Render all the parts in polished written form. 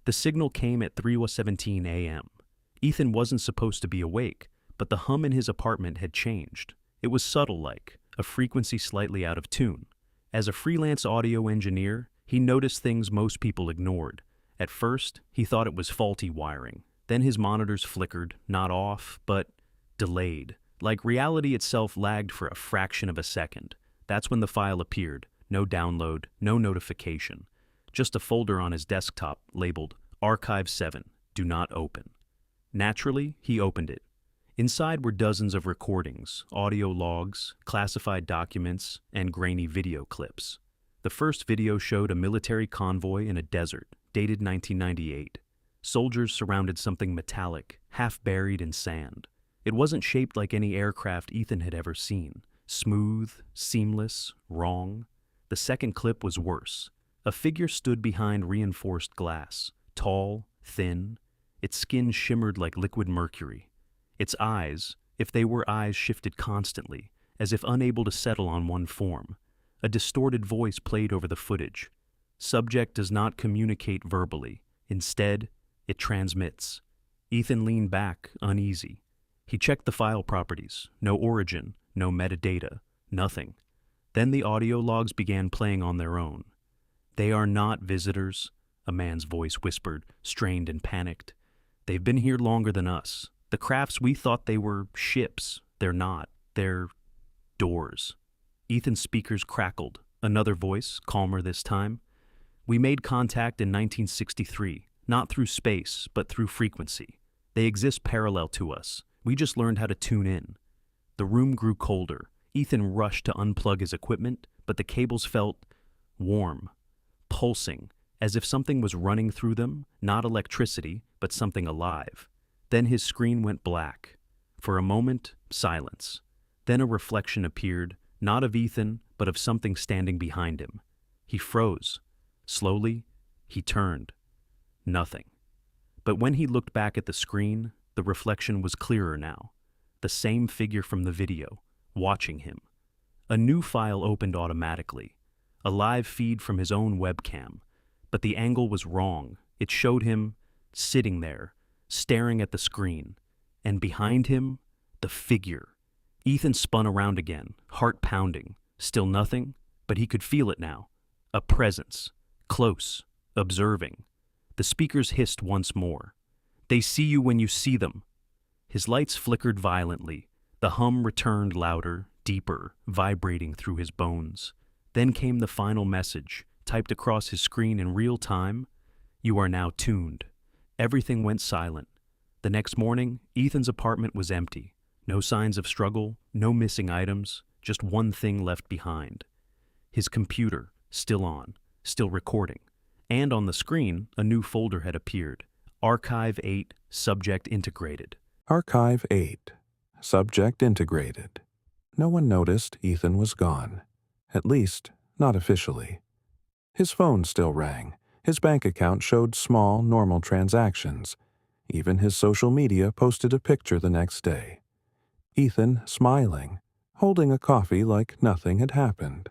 The signal came at 3:17 a.m. Ethan wasn't supposed to be awake, but the hum in his apartment had changed. It was subtle, like a frequency slightly out of tune. As a freelance audio engineer, he noticed things most people ignored. At first, he thought it was faulty wiring. Then his monitors flickered, not off, but delayed. Like reality itself lagged for a fraction of a second. That's when the file appeared. No download, no notification. Just a folder on his desktop labeled Archive 7, Do Not Open. Naturally, he opened it. Inside were dozens of recordings, audio logs, classified documents, and grainy video clips. The first video showed a military convoy in a desert, dated 1998. Soldiers surrounded something metallic, half buried in sand. It wasn't shaped like any aircraft Ethan had ever seen. Smooth, seamless, wrong. The second clip was worse. A figure stood behind reinforced glass, tall, thin. Its skin shimmered like liquid mercury. Its eyes, if they were eyes, shifted constantly, as if unable to settle on one form. A distorted voice played over the footage. Subject does not communicate verbally. Instead, it transmits. Ethan leaned back, uneasy. He checked the file properties. No origin, no metadata, nothing. Then the audio logs began playing on their own. "They are not visitors," a man's voice whispered, strained and panicked. "They've been here longer than us. The crafts we thought they were ships. They're not. They're doors." Ethan's speakers crackled. Another voice, calmer this time. "We made contact in 1963, not through space, but through frequency. They exist parallel to us. We just learned how to tune in." The room grew colder. Ethan rushed to unplug his equipment, but the cables felt warm, pulsing, as if something was running through them, not electricity, but something alive. Then his screen went black. For a moment, silence. Then a reflection appeared, not of Ethan, but of something standing behind him. He froze. Slowly, he turned. Nothing. But when he looked back at the screen, the reflection was clearer now. The same figure from the video, watching him. A new file opened automatically. A live feed from his own webcam. But the angle was wrong. It showed him sitting there, staring at the screen. And behind him, the figure. Ethan spun around again, heart pounding. Still nothing, but he could feel it now. A presence. Close. Observing. The speakers hissed once more. "They see you when you see them." His lights flickered violently. The hum returned louder, deeper, vibrating through his bones. Then came the final message, typed across his screen in real time. "You are now tuned." Everything went silent. The next morning, Ethan's apartment was empty. No signs of struggle, no missing items, just one thing left behind. His computer, still on, still recording. And on the screen, a new folder had appeared. Archive 8, Subject Integrated. Archive 8. Subject Integrated. No one noticed Ethan was gone. At least, not officially. His phone still rang. His bank account showed small, normal transactions. Even his social media posted a picture the next day. Ethan smiling, holding a coffee like nothing had happened.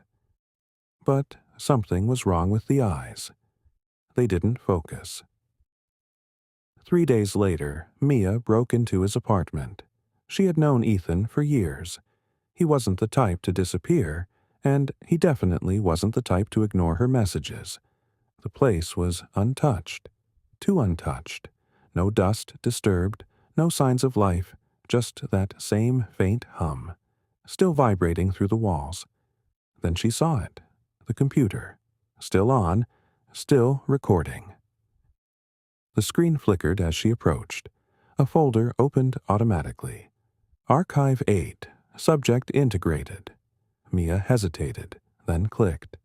But something was wrong with the eyes. They didn't focus. 3 days later, Mia broke into his apartment. She had known Ethan for years. He wasn't the type to disappear, and he definitely wasn't the type to ignore her messages. The place was untouched. Too untouched. No dust disturbed, no signs of life, just that same faint hum, still vibrating through the walls. Then she saw it. The computer. Still on, still recording. The screen flickered as she approached. A folder opened automatically. Archive 8, Subject Integrated. Mia hesitated, then clicked.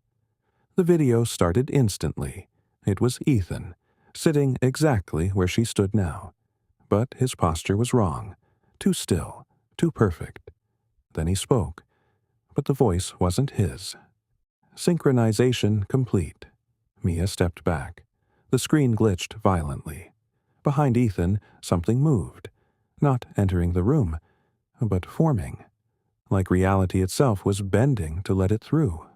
The video started instantly. It was Ethan, sitting exactly where she stood now. But his posture was wrong. Too still, too perfect. Then he spoke, but the voice wasn't his. Synchronization complete. Mia stepped back. The screen glitched violently. Behind Ethan, something moved, not entering the room, but forming, like reality itself was bending to let it through.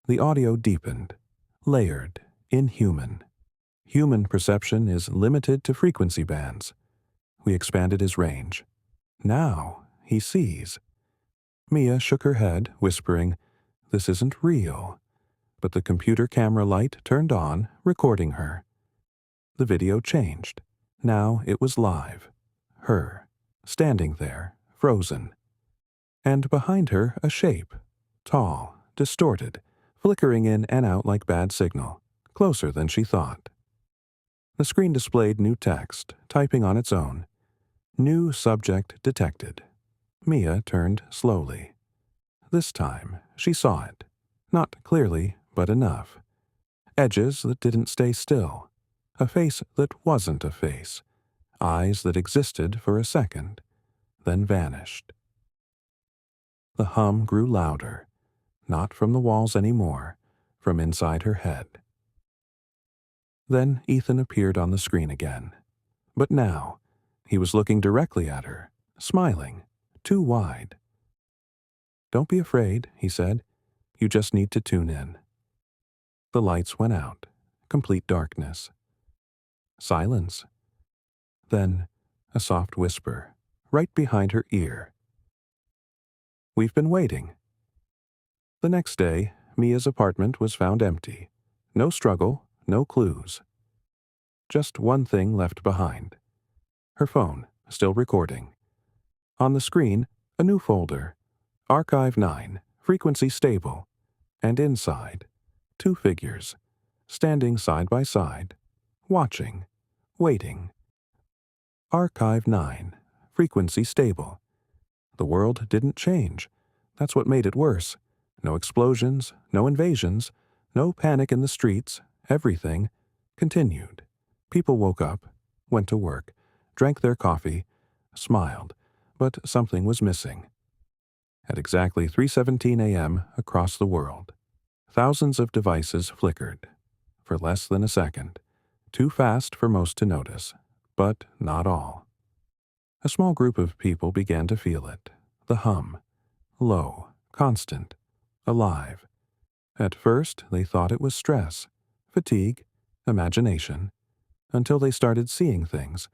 The audio deepened, layered, inhuman. Human perception is limited to frequency bands. We expanded his range. Now he sees. Mia shook her head, whispering, "This isn't real." But the computer camera light turned on, recording her. The video changed. Now it was live. Her, standing there, frozen. And behind her a shape, tall, distorted, flickering in and out like bad signal, closer than she thought. The screen displayed new text, typing on its own. New subject detected. Mia turned slowly. This time, she saw it. Not clearly, but enough. Edges that didn't stay still. A face that wasn't a face. Eyes that existed for a second, then vanished. The hum grew louder, not from the walls anymore, from inside her head. Then Ethan appeared on the screen again. But now, he was looking directly at her, smiling, too wide. "Don't be afraid," he said. "You just need to tune in." The lights went out. Complete darkness. Silence. Then a soft whisper, right behind her ear. "We've been waiting." The next day, Mia's apartment was found empty. No struggle, no clues. Just one thing left behind. Her phone, still recording. On the screen, a new folder. Archive 9, frequency stable. And inside, two figures, standing side by side, watching, waiting. Archive 9, frequency stable. The world didn't change. That's what made it worse. No explosions, no invasions, no panic in the streets. Everything continued. People woke up, went to work, drank their coffee, smiled, but something was missing. At exactly 3:17 a.m. across the world, thousands of devices flickered. For less than a second. Too fast for most to notice, but not all. A small group of people began to feel it. The hum. Low, constant, alive. At first, they thought it was stress, fatigue, imagination, until they started seeing things,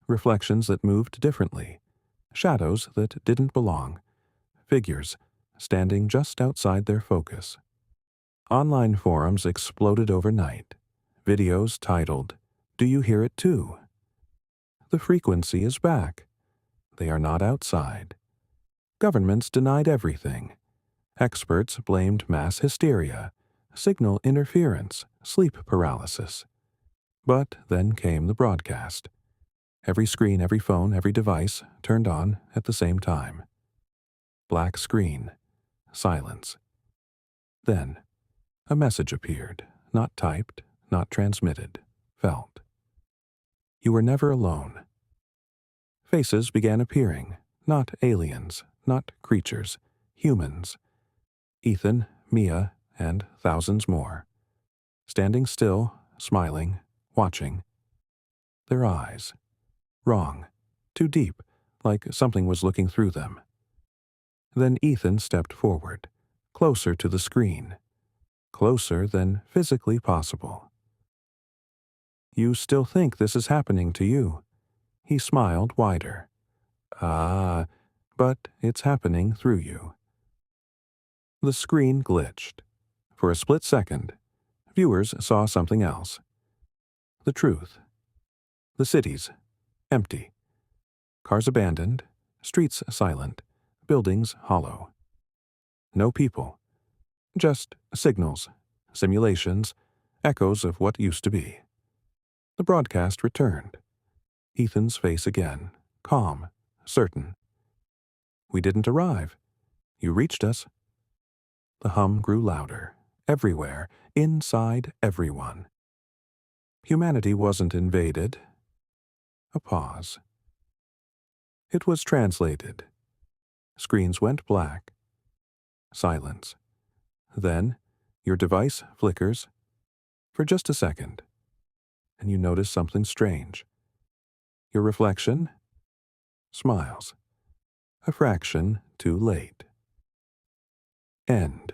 reflections that moved differently, shadows that didn't belong, figures standing just outside their focus. Online forums exploded overnight. Videos titled, "Do you hear it too?" The frequency is back. They are not outside. Governments denied everything. Experts blamed mass hysteria, signal interference, sleep paralysis. But then came the broadcast. Every screen, every phone, every device turned on at the same time. Black screen. Silence. Then, a message appeared, not typed, not transmitted, felt. You were never alone. Faces began appearing, not aliens, not creatures, humans. Ethan, Mia, and thousands more. Standing still, smiling, watching. Their eyes. Wrong. Too deep, like something was looking through them. Then Ethan stepped forward, closer to the screen. Closer than physically possible. "You still think this is happening to you?" He smiled wider. "Ah, but it's happening through you." The screen glitched. For a split second, viewers saw something else. The truth. The cities, empty. Cars abandoned, streets silent, buildings hollow. No people. Just signals, simulations, echoes of what used to be. The broadcast returned. Ethan's face again, calm, certain. "We didn't arrive. You reached us." The hum grew louder, everywhere, inside everyone. Humanity wasn't invaded. A pause. It was translated. Screens went black. Silence. Then, your device flickers for just a second, and you notice something strange. Your reflection smiles. A fraction too late. End.